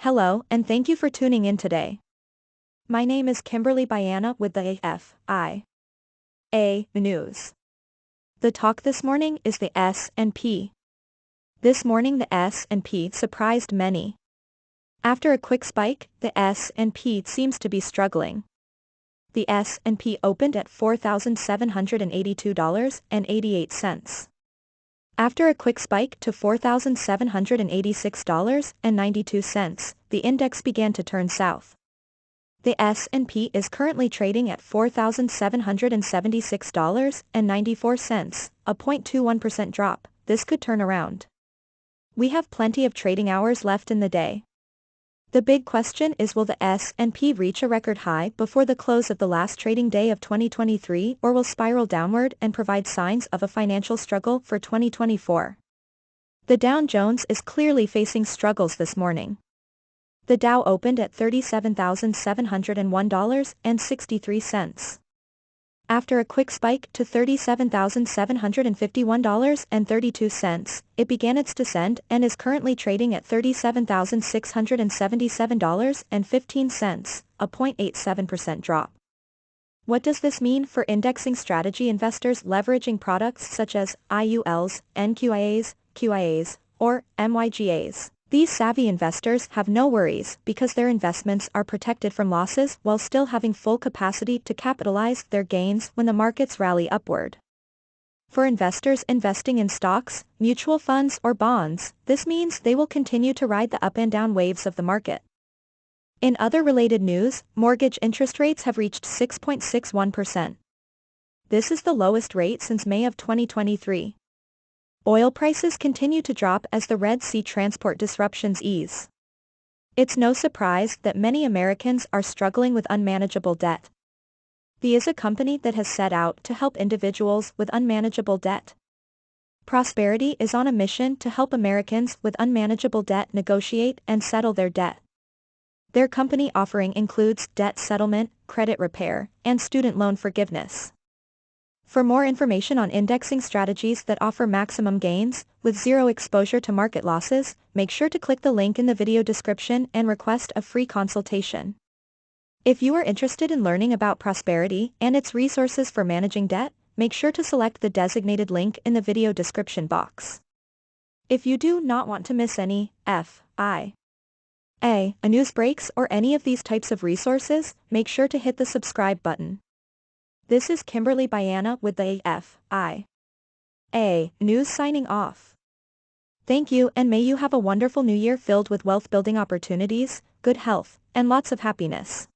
Hello and thank you for tuning in today. My name is Kimberly Byanna with the F.I.A. News. The talk this morning is the S&P. This morning the S&P surprised many. After a quick spike, the S&P seems to be struggling. The S&P opened at $4,782.88. After a quick spike to $4,786.92, the index began to turn south. The S&P is currently trading at $4,776.94, a 0.21% drop. This could turn around. We have plenty of trading hours left in the day. The big question is, will the S&P reach a record high before the close of the last trading day of 2023, or will spiral downward and provide signs of a financial struggle for 2024? The Dow Jones is clearly facing struggles this morning. The Dow opened at $37,701.63. After a quick spike to $37,751.32, it began its descent and is currently trading at $37,677.15, a 0.87% drop. What does this mean for indexing strategy investors leveraging products such as IULs, NQIAs, QIAs, or MYGAs? These savvy investors have no worries because their investments are protected from losses while still having full capacity to capitalize their gains when the markets rally upward. For investors investing in stocks, mutual funds or bonds, this means they will continue to ride the up and down waves of the market. In other related news, mortgage interest rates have reached 6.61%. This is the lowest rate since May of 2023. Oil prices continue to drop as the Red Sea transport disruptions ease. It's no surprise that many Americans are struggling with unmanageable debt. F.I.A is a company that has set out to help individuals with unmanageable debt. Prosperity is on a mission to help Americans with unmanageable debt negotiate and settle their debt. Their company offering includes debt settlement, credit repair, and student loan forgiveness. For more information on indexing strategies that offer maximum gains, with zero exposure to market losses, make sure to click the link in the video description and request a free consultation. If you are interested in learning about prosperity and its resources for managing debt, make sure to select the designated link in the video description box. If you do not want to miss any F.I.A news breaks or any of these types of resources, make sure to hit the subscribe button. This is Kimberly Byanna with the F.I.A News signing off. Thank you and may you have a wonderful new year filled with wealth building opportunities, good health, and lots of happiness.